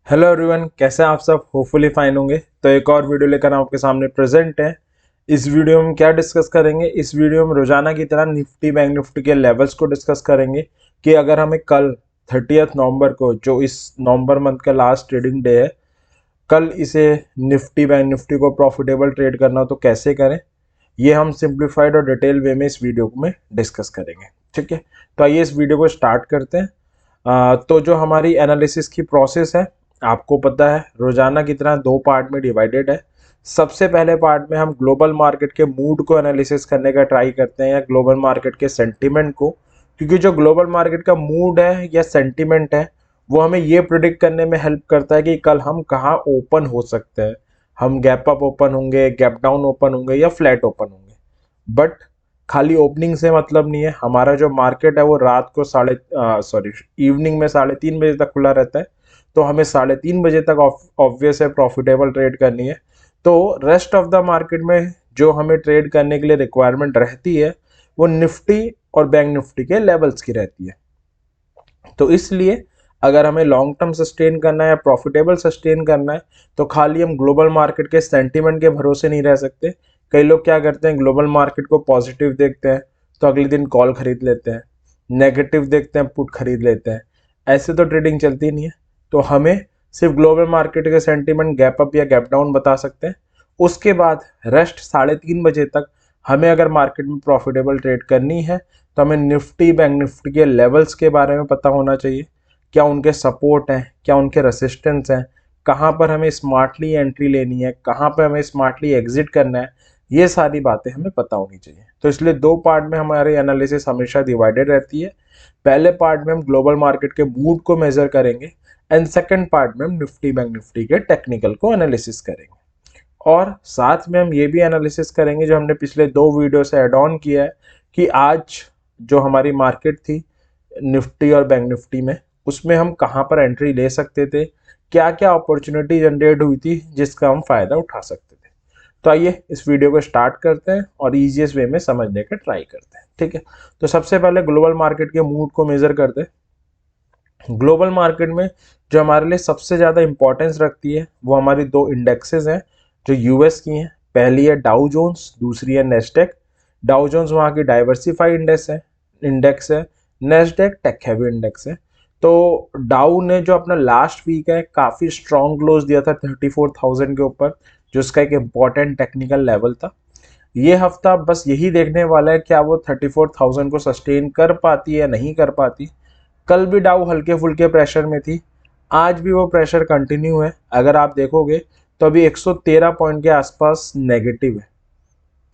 Hello everyone, कैसे हैं आप सब। होपफुली फाइन होंगे। तो एक और वीडियो लेकर आपके सामने प्रेजेंट है। इस वीडियो में क्या डिस्कस करेंगे, इस वीडियो में रोजाना की तरह निफ्टी बैंक निफ्टी के लेवल्स को डिस्कस करेंगे कि अगर हमें कल 30 नवंबर को, जो इस नवंबर मंथ का लास्ट ट्रेडिंग डे है, कल इसे निफ्टी बैंक निफ्टी को प्रॉफिटेबल ट्रेड करना हो तो कैसे करें। ये हम सिंप्लीफाइड और डिटेल वे में इस वीडियो में डिस्कस करेंगे। ठीक है, तो आइए इस वीडियो को स्टार्ट करते हैं। तो जो हमारी एनालिसिस की प्रोसेस है, आपको पता है रोजाना की तरह दो पार्ट में डिवाइडेड है। सबसे पहले पार्ट में हम ग्लोबल मार्केट के मूड को एनालिसिस करने का ट्राई करते हैं, या ग्लोबल मार्केट के सेंटीमेंट को, क्योंकि जो ग्लोबल मार्केट का मूड है या सेंटीमेंट है वो हमें ये प्रिडिक्ट करने में हेल्प करता है कि कल हम कहाँ ओपन हो सकते हैं। हम गैप अप ओपन होंगे, गैप डाउन ओपन होंगे या फ्लैट ओपन होंगे। बट खाली ओपनिंग से मतलब नहीं है। हमारा जो मार्केट है वो रात को इवनिंग में 3:30 बजे तक खुला रहता है। तो हमें 3:30 बजे तक ऑब्वियस है प्रॉफिटेबल ट्रेड करनी है। तो रेस्ट ऑफ द मार्केट में जो हमें ट्रेड करने के लिए रिक्वायरमेंट रहती है वो निफ्टी और बैंक निफ्टी के लेवल्स की रहती है। तो इसलिए अगर हमें लॉन्ग टर्म सस्टेन करना है या प्रॉफिटेबल सस्टेन करना है तो खाली हम ग्लोबल मार्केट के सेंटीमेंट के भरोसे नहीं रह सकते। कई लोग क्या करते हैं, ग्लोबल मार्केट को पॉजिटिव देखते हैं तो अगले दिन कॉल खरीद लेते हैं, नेगेटिव देखते हैं पुट खरीद लेते हैं। ऐसे तो ट्रेडिंग चलती नहीं है। तो हमें सिर्फ ग्लोबल मार्केट के सेंटीमेंट गैप अप या गैप डाउन बता सकते हैं। उसके बाद रेस्ट 3:30 बजे तक हमें अगर मार्केट में प्रॉफिटेबल ट्रेड करनी है तो हमें निफ्टी बैंक निफ्टी के लेवल्स के बारे में पता होना चाहिए। क्या उनके सपोर्ट हैं, क्या उनके रेसिस्टेंस हैं, कहाँ पर हमें स्मार्टली एंट्री लेनी है, कहाँ पर हमें स्मार्टली एग्जिट करना है, ये सारी बातें हमें पता होनी चाहिए। तो इसलिए दो पार्ट में हमारी एनालिसिस हमेशा डिवाइडेड रहती है। पहले पार्ट में हम ग्लोबल मार्केट के मूड को मेजर करेंगे एंड सेकेंड पार्ट में हम निफ्टी बैंक निफ्टी के टेक्निकल को एनालिसिस करेंगे। और साथ में हम ये भी एनालिसिस करेंगे जो हमने पिछले दो वीडियो से ऐड ऑन किया है, कि आज जो हमारी मार्केट थी निफ्टी और बैंक निफ्टी में, उसमें हम कहाँ पर एंट्री ले सकते थे, क्या क्या अपॉर्चुनिटी जनरेट हुई थी जिसका हम फायदा उठा सकते थे। तो आइए इस वीडियो को स्टार्ट करते हैं और इजीएस्ट वे में समझने का ट्राई करते हैं। ठीक है, तो सबसे पहले ग्लोबल मार्केट के मूड को मेजर करते हैं। ग्लोबल मार्केट में जो हमारे लिए सबसे ज़्यादा इंपॉर्टेंस रखती है वो हमारी दो इंडेक्सेस हैं जो यूएस की हैं। पहली है डाउ जोन्स, दूसरी है नेस्डेक। डाउ जोन्स वहाँ की डाइवर्सिफाइड इंडेक्स है। नेस्डेक टेक हैवी इंडेक्स है। तो डाउ ने जो अपना लास्ट वीक है काफ़ी स्ट्रॉन्ग क्लोज दिया था 34,000 के ऊपर, जो उसका एक इम्पॉर्टेंट टेक्निकल लेवल था। ये हफ्ता बस यही देखने वाला है क्या वो 34,000 को सस्टेन कर पाती है या नहीं कर पाती। कल भी डाउ हल्के फुल्के प्रेशर में थी, आज भी वो प्रेशर कंटिन्यू है। अगर आप देखोगे तो अभी 113 पॉइंट के आसपास नेगेटिव है।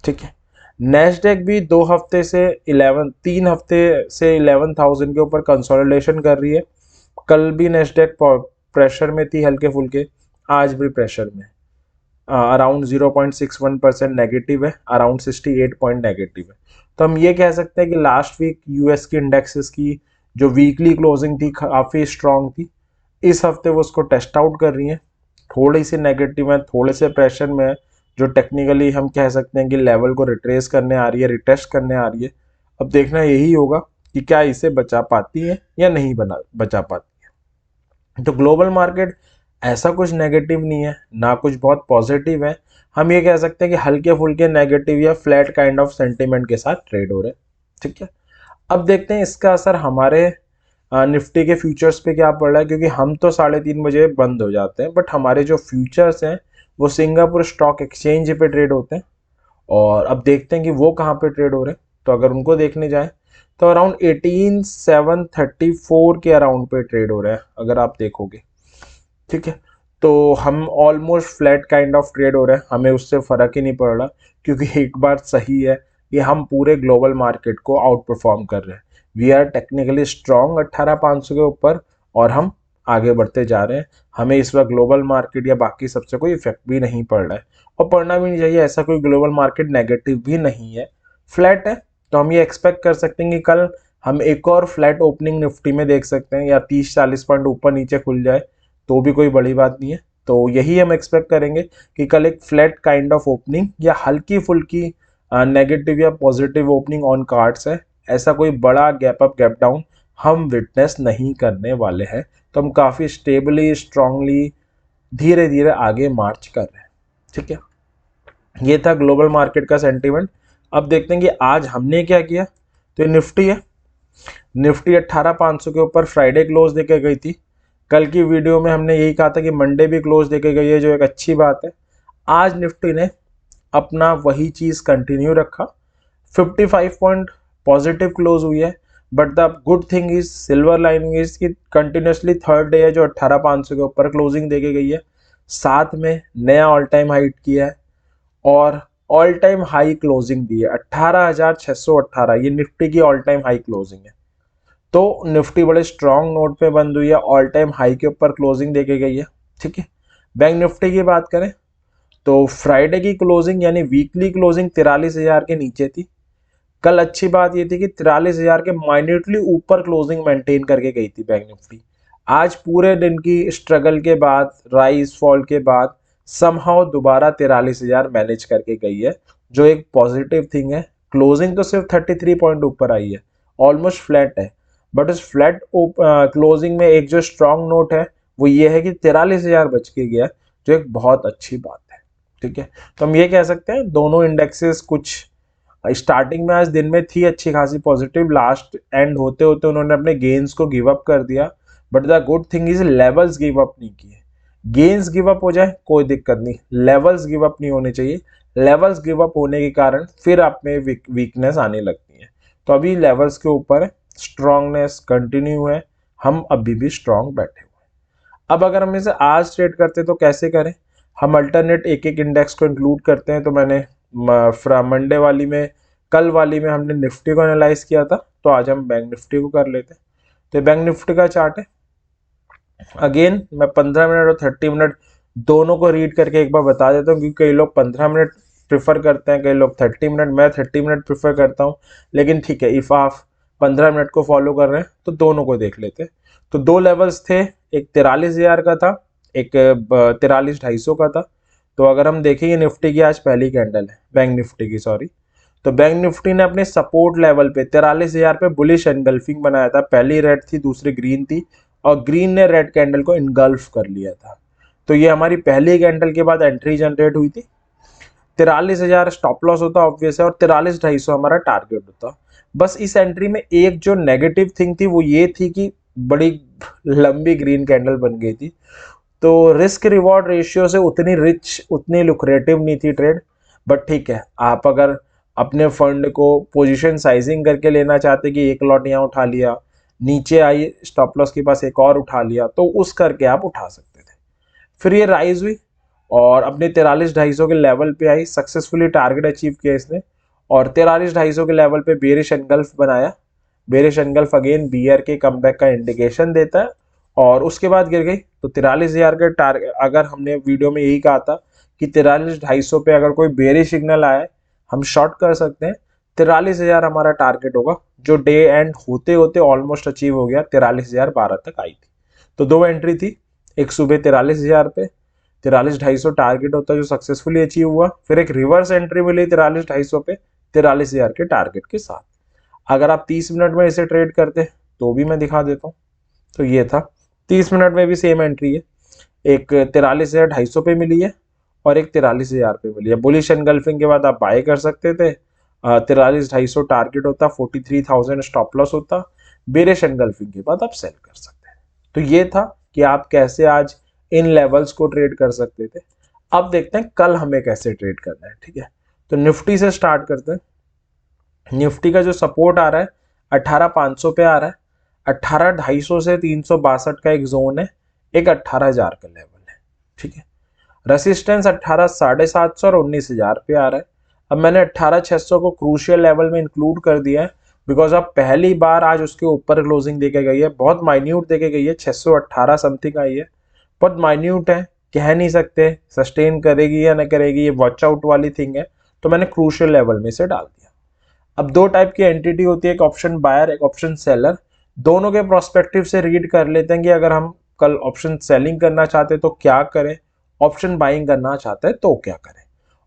ठीक है, नेस्डेक भी 2 हफ्ते से 11,000 के ऊपर कंसोलिडेशन कर रही है। कल भी नेस्डेक प्रेशर में थी हल्के फुल्के, आज भी प्रेशर में। अराउंड 0.61% नेगेटिव है, अराउंड 68 पॉइंट नेगेटिव है। तो हम ये कह सकते हैं कि लास्ट वीक यूएस की इंडेक्सेस की जो वीकली क्लोजिंग थी काफ़ी स्ट्रांग थी। इस हफ्ते वो उसको टेस्ट आउट कर रही हैं, थोड़ी सी नेगेटिव है, थोड़े से प्रेशर में है, जो टेक्निकली हम कह सकते हैं कि लेवल को रिट्रेस करने आ रही है, रिटेस्ट करने आ रही है। अब देखना यही होगा कि क्या इसे बचा पाती है या नहीं बचा पाती है। तो ग्लोबल मार्केट ऐसा कुछ नेगेटिव नहीं है, ना कुछ बहुत पॉजिटिव है। हम ये कह सकते हैं कि हल्के फुल्के नेगेटिव या फ्लैट काइंड ऑफ सेंटीमेंट के साथ ट्रेड हो रहे हैं। ठीक है, अब देखते हैं इसका असर हमारे निफ्टी के फ्यूचर्स पे क्या पड़ रहा है, क्योंकि हम तो 3:30 बजे बंद हो जाते हैं, बट हमारे जो फ्यूचर्स हैं वो सिंगापुर स्टॉक एक्सचेंज पे ट्रेड होते हैं। और अब देखते हैं कि वो कहाँ पे ट्रेड हो रहे हैं। तो अगर उनको देखने जाएं तो अराउंड 18,734 के अराउंड पे ट्रेड हो रहा है अगर आप देखोगे। ठीक है, तो हम almost flat kind of trade हो रहे हैं, हमें उससे फ़र्क ही नहीं पड़ रहा, क्योंकि एक बात सही है कि हम पूरे ग्लोबल मार्केट को आउट परफॉर्म कर रहे हैं। वी आर टेक्निकली स्ट्रॉन्ग 18,500 के ऊपर और हम आगे बढ़ते जा रहे हैं। हमें इस वक्त ग्लोबल मार्केट या बाकी सबसे कोई इफेक्ट भी नहीं पड़ रहा है और पड़ना भी नहीं चाहिए। ऐसा कोई ग्लोबल मार्केट नेगेटिव भी नहीं है, फ्लैट है। तो हम ये एक्सपेक्ट कर सकते हैं कि कल हम एक और फ्लैट ओपनिंग निफ्टी में देख सकते हैं, या 30-40 पॉइंट ऊपर नीचे खुल जाए तो भी कोई बड़ी बात नहीं है। तो यही हम एक्सपेक्ट करेंगे कि कल एक फ्लैट काइंड ऑफ ओपनिंग या हल्की फुल्की नेगेटिव या पॉजिटिव ओपनिंग ऑन कार्ड्स है। ऐसा कोई बड़ा गैप अप गैप डाउन हम विटनेस नहीं करने वाले हैं। तो हम काफ़ी स्टेबली, स्ट्रांगली, धीरे धीरे आगे मार्च कर रहे हैं। ठीक है, ये था ग्लोबल मार्केट का सेंटीमेंट। अब देखते हैं कि आज हमने क्या किया। तो ये निफ्टी है, निफ्टी 18,500 के ऊपर फ्राइडे क्लोज देके गई थी। कल की वीडियो में हमने यही कहा था कि मंडे भी क्लोज देके गई है, जो एक अच्छी बात है। आज निफ्टी ने अपना वही चीज कंटिन्यू रखा, 55 पॉइंट पॉजिटिव क्लोज हुई है। But the good thing is, silver lining is कि कंटिन्यूसली थर्ड डे है जो 18,500 के ऊपर क्लोजिंग देके गई है, साथ में नया ऑल टाइम हाइट किया है और ऑल टाइम हाई क्लोजिंग दी है 18,618। ये निफ्टी की ऑल टाइम हाई क्लोजिंग है। तो निफ्टी बड़े स्ट्रांग नोट पे बंद हुई है, ऑल टाइम हाई के ऊपर क्लोजिंग देके गई है। ठीक है, बैंक निफ्टी की बात करें तो फ्राइडे की क्लोजिंग यानी वीकली क्लोजिंग 43,000 के नीचे थी। कल अच्छी बात ये थी कि 43,000 के माइन्यूटली ऊपर क्लोजिंग मेंटेन करके गई थी बैंक निफ्टी। आज पूरे दिन की स्ट्रगल के बाद, राइज फॉल के बाद समहाउ दोबारा 43,000 मैनेज करके गई है, जो एक पॉजिटिव थिंग है। क्लोजिंग तो सिर्फ 33 पॉइंट ऊपर आई है, ऑलमोस्ट फ्लैट है। बट उस फ्लैट क्लोजिंग में एक जो स्ट्रांग नोट है वो ये है कि 43,000 बच के गया, जो एक बहुत अच्छी बात है। ठीक है, तो हम ये कह सकते हैं दोनों इंडेक्सेस कुछ स्टार्टिंग में आज दिन में थी अच्छी खासी पॉजिटिव, लास्ट एंड होते होते उन्होंने अपने गेन्स को गिव अप कर दिया। But the good thing is levels give up नहीं किए। गेन्स गिव अप हो जाए कोई दिक्कत नहीं, लेवल्स गिव अप नहीं होने चाहिए। लेवल्स गिव अप होने के कारण फिर आप में वीकनेस आने लगती है। तो अभी लेवल्स के ऊपर स्ट्रांगनेस कंटिन्यू है, हम अभी भी स्ट्रांग बैठे हुए हैं। अब अगर हम इसे आज ट्रेड करते तो कैसे करें। हम अल्टरनेट एक एक इंडेक्स को इंक्लूड करते हैं। तो मैंने मंडे वाली में, कल वाली में हमने निफ्टी को एनालाइज किया था, तो आज हम बैंक निफ्टी को कर लेते हैं। तो बैंक निफ्टी का चार्ट है। अगेन मैं 15 मिनट और 30 मिनट दोनों को रीड करके एक बार बता देता हूँ, क्योंकि कई लोग 15 मिनट प्रेफर करते हैं, कई लोग 30 मिनट, मैं 30 मिनट प्रेफर करता हूँ। लेकिन ठीक है, इफ आप 15 मिनट को फॉलो कर रहे हैं तो दोनों को देख लेते हैं। तो दो लेवल्स थे, एक 43,000 का था, एक 43,250 का था। तो अगर हम देखें, ये निफ्टी की आज पहली कैंडल है, बैंक निफ्टी की सॉरी। तो बैंक निफ्टी ने अपने सपोर्ट लेवल पे 43,000 पे बुलिश एनगल्फिंग बनाया था। पहली रेड थी, दूसरी ग्रीन थी, और ग्रीन ने रेड कैंडल को इनगल्फ कर लिया था। तो ये हमारी पहली कैंडल के बाद एंट्री जनरेट हुई थी। 43,000 स्टॉप लॉस होता ऑब्वियस है, और 43,250 हमारा टारगेट होता। बस इस एंट्री में एक जो नेगेटिव थिंग थी वो ये थी कि बड़ी लंबी ग्रीन कैंडल बन गई थी। तो रिस्क रिवॉर्ड रेशियो से उतनी रिच, उतनी लुक्रेटिव नहीं थी ट्रेड। बट ठीक है, आप अगर अपने फंड को पोजीशन साइजिंग करके लेना चाहते कि एक लॉट यहाँ उठा लिया, नीचे आई स्टॉप लॉस के पास एक और उठा लिया, तो उस करके आप उठा सकते थे। फिर ये राइज हुई और अपने 43,250 के लेवल पे आई, सक्सेसफुली टारगेट अचीव किया इसने, और 43,250 के लेवल पे बेरिश एनगल्फ बनाया। बेरिश एनगल्फ अगेन बियर के कमबैक का इंडिकेशन देता है, और उसके बाद गिर गई। तो 43,000 के टारगेट, अगर हमने वीडियो में यही कहा था कि 43,250 पे अगर कोई बेरिश सिग्नल आए हम शॉर्ट कर सकते हैं। 43,000 हमारा टारगेट होगा, जो डे एंड होते होते ऑलमोस्ट अचीव हो गया, 43,012 तक आई थी। तो दो एंट्री थी, एक सुबह 43,000 पे, 43,250 टारगेट होता जो सक्सेसफुली अचीव हुआ। फिर एक रिवर्स एंट्री मिली 43,250 पे 43,000 के टारगेट के साथ। अगर आप 30 मिनट में इसे ट्रेड करते तो भी मैं दिखा देता हूँ। तो ये था, 30 मिनट में भी सेम एंट्री है, एक 43,250 पे मिली है और एक 43,000 पे मिली है। बुलिश एनगल्फिंग के बाद आप बाय कर सकते थे, 43,250 टारगेट होता, 43,000 स्टॉप लॉस होता। बेरिश एनगल्फिंग के बाद आप सेल कर सकते हैं। तो ये था कि आप कैसे आज इन लेवल्स को ट्रेड कर सकते थे। अब देखते हैं कल हमें कैसे ट्रेड करना है। ठीक है, तो निफ्टी से स्टार्ट करते हैं। निफ्टी का जो सपोर्ट आ रहा है 18,500 पे आ रहा है, 18,250 से 362 का एक जोन है, एक 18,000 का लेवल है। ठीक है, रेसिस्टेंस 18,750 और 19,000 पे आ रहा है। अब मैंने 18,600 को क्रूशियल लेवल में इंक्लूड कर दिया है, बिकॉज अब पहली बार आज उसके ऊपर क्लोजिंग देके गई है, बहुत माइन्यूट देके गई है, 618 समथिंग आई है, बहुत माइन्यूट है, कह नहीं सकते सस्टेन करेगी या ना करेगी, ये वॉच आउट वाली थिंग है। तो मैंने क्रूशियल लेवल में से डाल दिया। अब दो टाइप की एंटिटी होती है, एक ऑप्शन बायर, एक ऑप्शन सेलर। दोनों के प्रोस्पेक्टिव से रीड कर लेते हैं कि अगर हम कल ऑप्शन सेलिंग करना चाहते तो क्या करें, ऑप्शन बाइंग करना चाहते हैं तो क्या करें।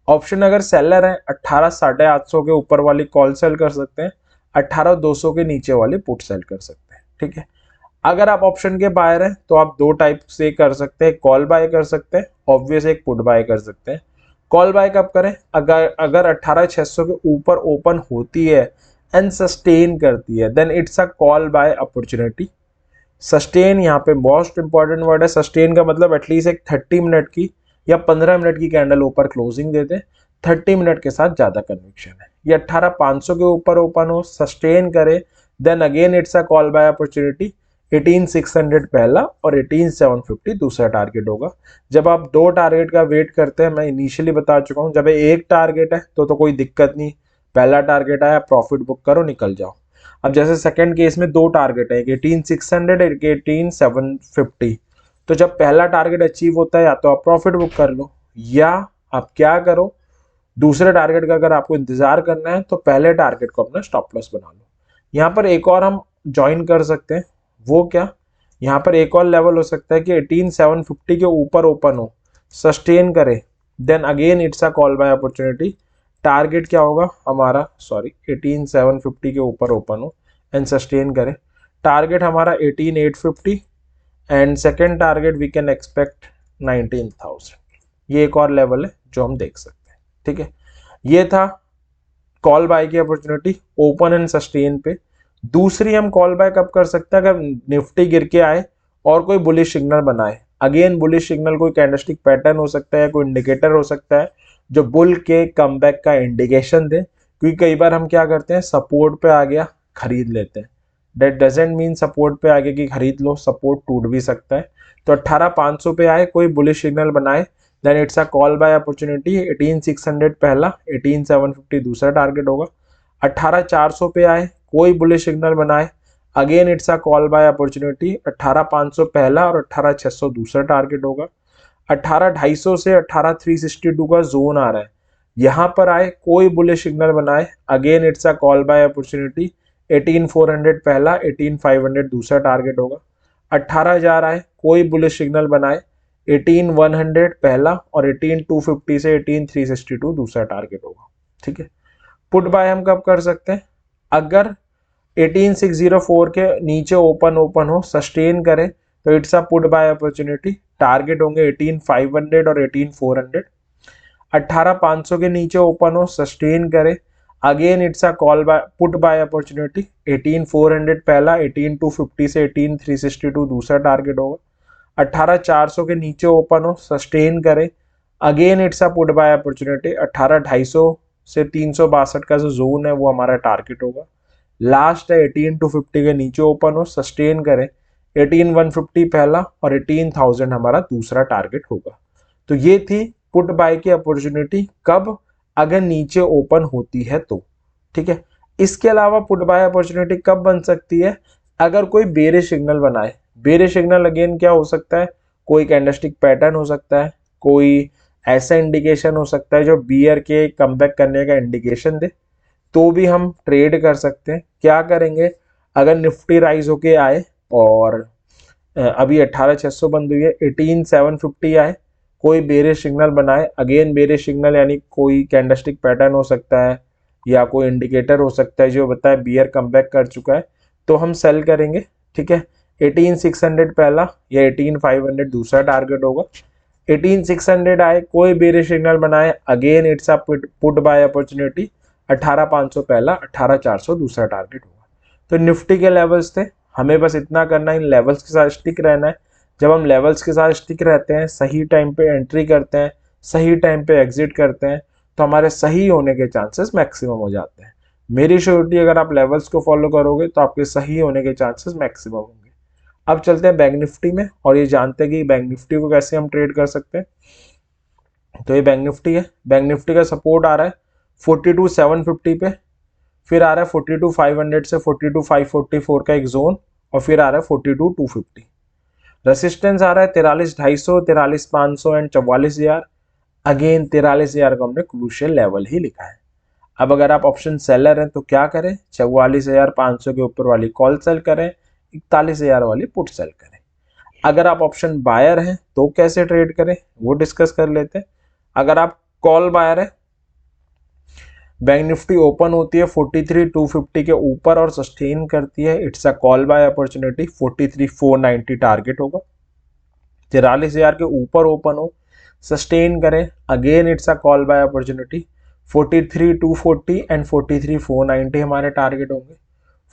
ऑप्शन अगर सेलर है, 18,850 के ऊपर वाली कॉल सेल कर सकते हैं, 18,200 के नीचे वाली पुट सेल कर सकते हैं। ठीक है। अगर आप ऑप्शन के बायर हैं तो आप दो टाइप से कर सकते हैं, कॉल बाय कर सकते हैं, ऑब्वियस एक पुट बाय कर सकते हैं। कॉल बाय कब करें? अगर 18,600 के ऊपर ओपन होती है एंड सस्टेन करती है, then it's a call buy opportunity. Sustain यहाँ पे मोस्ट इंपॉर्टेंट वर्ड है। सस्टेन का मतलब एटलीस्ट एक 30 मिनट की या 15 मिनट की कैंडल ऊपर क्लोजिंग दे दे, 30 मिनट के साथ ज्यादा कन्विक्शन है। ये 18,500 के ऊपर ओपन हो, सस्टेन करे, then again it's a call buy opportunity. 18,600 पहला और 18,750 दूसरा टारगेट होगा। जब आप दो टारगेट का वेट करते हैं, मैं इनिशियली बता चुका हूं, जब एक टारगेट है तो कोई दिक्कत नहीं, पहला टारगेट आया प्रॉफिट बुक करो निकल जाओ। अब जैसे सेकंड केस में दो टारगेट है, 18,600 एक 18,750, तो जब पहला टारगेट अचीव होता है या तो आप प्रॉफिट बुक कर लो, या आप क्या करो, दूसरे टारगेट का अगर आपको इंतजार करना है तो पहले टारगेट को अपना स्टॉप लॉस बना लो। यहाँ पर एक और हम ज्वाइन कर सकते हैं, वो क्या, यहाँ पर एक और लेवल हो सकता है कि 18,750 के ऊपर ओपन हो, सस्टेन करे, then again it's a call buy opportunity. Target क्या होगा हमारा, सॉरी 18,750 के ऊपर ओपन हो एंड सस्टेन करे, टारगेट हमारा 18,850 and second target we can expect 19,000। ये एक और लेवल है जो हम देख सकते हैं, ठीक है। ये था कॉल बाय की अपॉर्चुनिटी ओपन एंड सस्टेन पे। दूसरी हम कॉल बाय कब कर सकते हैं, अगर निफ्टी गिर के आए और कोई बुलिश सिग्नल बनाए। अगेन बुलिश सिग्नल कोई कैंडलस्टिक पैटर्न हो सकता है, कोई इंडिकेटर हो सकता है जो बुल के कमबैक का इंडिकेशन दे। क्योंकि कई बार हम क्या करते हैं, सपोर्ट पे आ गया खरीद लेते हैं, दैट डजेंट मीन सपोर्ट पे आगे की खरीद लो, सपोर्ट टूट भी सकता है। तो 18,500 पे आए कोई बुलिश सिग्नल बनाए, then it's a call buy opportunity. 18,600 पहला, 18,750 दूसरा टारगेट होगा। 18,400 पे आए कोई बुलिश सिग्नल बनाए, again it's a call buy opportunity. 18,500 पहला और 18,600 दूसरा टारगेट होगा। 18,250 से 18,362 का जोन आ रहा है, यहाँ पर आए कोई बुलिश सिग्नल बनाए, again it's a call buy opportunity. 18,400 पहला, 18,500 दूसरा टारगेट होगा। 18,000 आए कोई बुलिश सिग्नल बनाए, 18,100 पहला और 18,250 से 18,362 दूसरा टारगेट होगा, ठीक है। पुट बाय हम कब कर सकते हैं, अगर 18,604 के नीचे ओपन हो, सस्टेन करे, तो it's a put buy opportunity. Target होंगे 18,500 और 18,400। 18,500 के नीचे ओपन हो, सस्टेन करे, again it's a call buy put buy opportunity. 18,400 पहला, 18,250 से 18,362 दूसरा टारगेट होगा। 18,400 के नीचे ओपन हो, सस्टेन करे, again it's a put buy opportunity. 18,250 से 362 का जो जोन है वो हमारा टारगेट होगा। लास्ट है 18,250 के नीचे ओपन हो, सस्टेन करे, 18,150 पहला और 18,000 हमारा दूसरा टारगेट होगा। तो ये थी पुट बाय की अपॉर्चुनिटी, कब, अगर नीचे ओपन होती है तो, ठीक है। इसके अलावा पुट बाय अपॉर्चुनिटी कब बन सकती है, अगर कोई बेरिश सिग्नल बनाए। बेरिश सिग्नल अगेन क्या हो सकता है, कोई कैंडलस्टिक पैटर्न हो सकता है, कोई ऐसा इंडिकेशन हो सकता है जो बियर के कमबैक करने का इंडिकेशन दे, तो भी हम ट्रेड कर सकते हैं। क्या करेंगे, अगर निफ्टी राइज होके आए और अभी 18,600 बंद हुई है, 18,750 आए, कोई बेरिश सिग्नल बनाए, अगेन बेरिश सिग्नल यानी कोई कैंडलस्टिक पैटर्न हो सकता है या कोई इंडिकेटर हो सकता है जो बताए बियर कमबैक कर चुका है, तो हम सेल करेंगे, ठीक है। 18,600 पहला या 18,500 दूसरा टारगेट होगा। 18,600 आए कोई बेरिश सिग्नल बनाए, again it's a put buy opportunity. 18,500 पहला, 18,400 दूसरा टारगेट होगा। तो निफ्टी के लेवल्स थे, हमें बस इतना करना है, इन लेवल्स के साथ स्टिक रहना है। जब हम लेवल्स के साथ स्टिक रहते हैं, सही टाइम पे एंट्री करते हैं, सही टाइम पे एग्जिट करते हैं, तो हमारे सही होने के चांसेस मैक्सिमम हो जाते हैं। मेरी श्योरिटी, अगर आप लेवल्स को फॉलो करोगे तो आपके सही होने के चांसेस मैक्सिमम होंगे। अब चलते हैं बैंक निफ्टी में और ये जानते हैं कि बैंक निफ्टी को कैसे हम ट्रेड कर सकते हैं। तो ये बैंक निफ्टी है, बैंक निफ्टी का सपोर्ट आ रहा है 42,750 पे, फिर आ रहा है 42,500 से 42,544 का एक जोन, और फिर आ रहा है 42,250। रेसिस्टेंस आ रहा है 43,250, 43,500 एंड 44,000। अगेन 43,000 को हमने क्रूशियल लेवल ही लिखा है। अब अगर आप ऑप्शन सेलर हैं तो क्या करें, 44,500 के ऊपर वाली कॉल सेल करें, 41,000 वाली पुट सेल करें। अगर आप ऑप्शन बायर हैं तो कैसे ट्रेड करें वो डिस्कस कर लेते हैं। अगर आप कॉल बायर है बैंक निफ्टी ओपन होती है 43,250 के ऊपर और सस्टेन करती है, it's a call buy opportunity, 43,490 target होगा। 43,000 के ऊपर ओपन हो, सस्टेन करें, again it's a call buy opportunity, 43,240 and 43,490 हमारे टारगेट होंगे।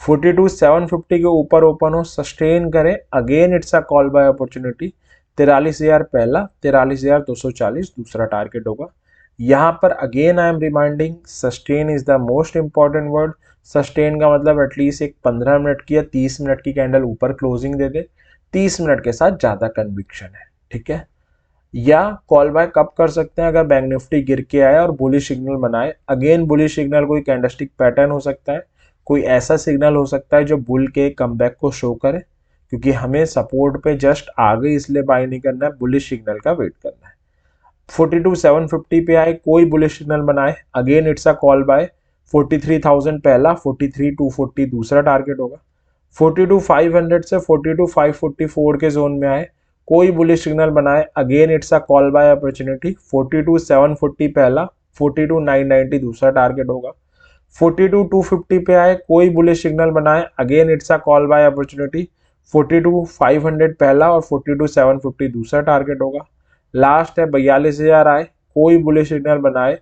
42,750 के ऊपर ओपन हो, सस्टेन करें, again it's a call buy opportunity, 43,000 पहला, 43,240 दूसरा टारगेट होगा। यहाँ पर again I am reminding, sustain is the most important word. Sustain का मतलब एटलीस्ट एक 15 मिनट की या 30 मिनट की कैंडल ऊपर क्लोजिंग दे दे, 30 मिनट के साथ ज्यादा कन्विक्शन है, ठीक है। या कॉल बाय कब कर सकते हैं, अगर बैंक निफ्टी गिर के आए और बुलिश सिग्नल बनाए। अगेन बुलिश सिग्नल कोई कैंडलस्टिक पैटर्न हो सकता है, कोई ऐसा सिग्नल हो सकता है जो बुल के कमबैक को शो करे, क्योंकि हमें सपोर्ट पे जस्ट आगे इसलिए बाय नहीं करना है, बुलिश सिग्नल का वेट करना है। 42,750 पे आए, कोई बुलिश सिग्नल बनाए, again it's a call buy, 43,000 पहला, 43,240 दूसरा टारगेट होगा। 42,500 से 42,544 के जोन में आए, कोई बुलिश सिग्नल बनाए, again it's a call buy opportunity, 42,740 पहला, 42,990 दूसरा टारगेट होगा। 42,250 पे आए, कोई बुलिश सिग्नल बनाए, again it's a call buy opportunity, 42,500 पहला और 42,750 दूसरा टारगेट होगा। लास्ट है 42,000 आए, कोई बुलिश सिग्नल बनाए,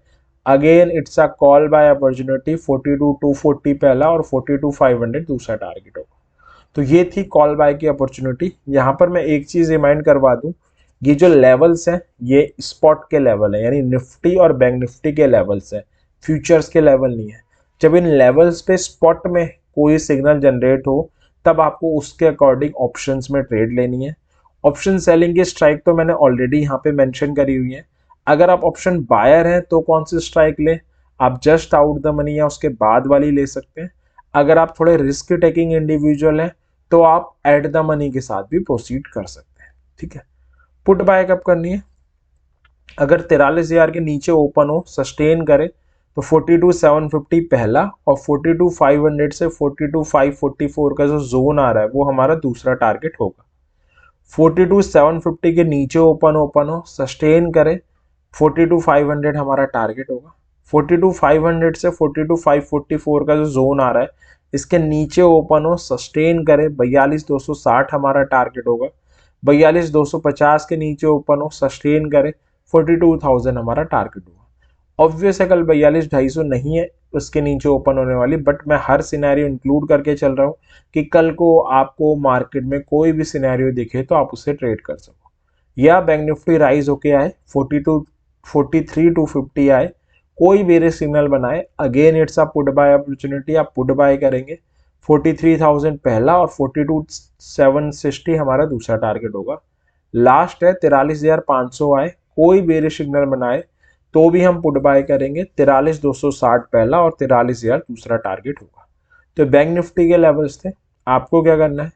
again it's a call buy opportunity, 42,240 पहला और 42,500 दूसरा टारगेट होगा। तो ये थी कॉल बाय की अपॉर्चुनिटी। यहाँ पर मैं एक चीज रिमाइंड करवा दूं, ये जो लेवल्स हैं ये स्पॉट के लेवल है, यानी निफ्टी और बैंक निफ्टी के लेवल्स हैं, फ्यूचर्स के लेवल नहीं है। जब इन लेवल्स पे स्पॉट में कोई सिग्नल जनरेट हो, तब आपको उसके अकॉर्डिंग ऑप्शंस में ट्रेड लेनी है। ऑप्शन सेलिंग की स्ट्राइक तो मैंने ऑलरेडी यहाँ पे मेंशन करी हुई है। अगर आप ऑप्शन बायर हैं तो कौन सी स्ट्राइक ले, आप जस्ट आउट द मनी या उसके बाद वाली ले सकते हैं। अगर आप थोड़े रिस्क टेकिंग इंडिविजुअल हैं तो आप एट द मनी के साथ भी प्रोसीड कर सकते हैं, ठीक है। पुट बाय कब करनी है, अगर 43,000 के नीचे ओपन हो, सस्टेन करे, तो 42,750 पहला और 42,500 से 42,544 का जो जोन आ रहा है वो हमारा दूसरा टारगेट होगा। 42,750 के नीचे ओपन हो, सस्टेन करे, 42,500 हमारा टारगेट होगा। 42,500 से 42,544 का जो जोन आ रहा है, इसके नीचे ओपन हो, सस्टेन करे, 42,260 हमारा टारगेट होगा। 42,250 के नीचे ओपन हो, सस्टेन करे, 42,000 हमारा टारगेट होगा। ऑब्वियस है कल 42,250 नहीं है उसके नीचे ओपन होने वाली, बट मैं हर सिनेरियो इंक्लूड करके चल रहा हूँ कि कल को आपको मार्केट में कोई भी सिनेरियो दिखे तो आप उससे ट्रेड कर सको। या बैंक निफ्टी राइज होके आए, 43,250 आए, कोई बेरिश सिग्नल बनाए, again it's a put buy opportunity, आप पुट बाय करेंगे, 43,000 पहला और 42,760 हमारा दूसरा टारगेट होगा। लास्ट है 43,500 आए, कोई बेरिश सिग्नल बनाए तो भी हम पुट बाय करेंगे, 43,260 पहला और 43,000 दूसरा टारगेट होगा। तो बैंक निफ्टी के लेवल्स थे। आपको क्या करना है,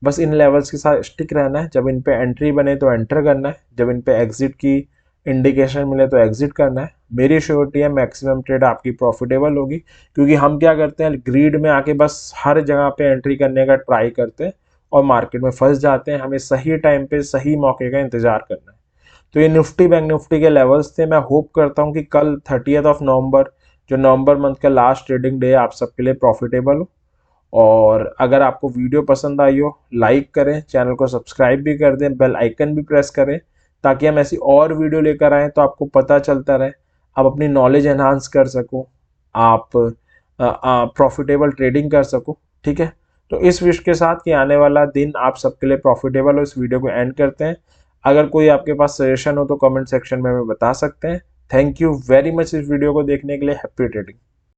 बस इन लेवल्स के साथ स्टिक रहना है। जब इन पे एंट्री बने तो एंटर करना है, जब इन पे एग्जिट की इंडिकेशन मिले तो एग्जिट करना है। मेरी श्योरिटी है मैक्सिमम ट्रेड आपकी प्रॉफिटेबल होगी, क्योंकि हम क्या करते हैं, ग्रीड में आके बस हर जगह पे एंट्री करने का ट्राई करते हैं और मार्केट में फंस जाते हैं। हमें सही टाइम पे सही मौके का इंतजार करना है। तो ये निफ्टी बैंक निफ्टी के लेवल्स थे। मैं होप करता हूँ कि कल 30 नवंबर, जो नवंबर मंथ का लास्ट ट्रेडिंग डे है, आप सबके लिए प्रॉफिटेबल हो। और अगर आपको वीडियो पसंद आई हो, लाइक करें, चैनल को सब्सक्राइब भी कर दें, बेल आइकन भी प्रेस करें, ताकि हम ऐसी और वीडियो लेकर आएँ तो आपको पता चलता रहे, आप अपनी नॉलेज एनहांस कर सको, आप प्रॉफिटेबल ट्रेडिंग कर सको, ठीक है। तो इस विश के साथ कि आने वाला दिन आप सबके लिए प्रॉफिटेबल हो, इस वीडियो को एंड करते हैं। अगर कोई आपके पास सजेशन हो तो कमेंट सेक्शन में हमें बता सकते हैं। थैंक यू वेरी मच इस वीडियो को देखने के लिए। Happy trading.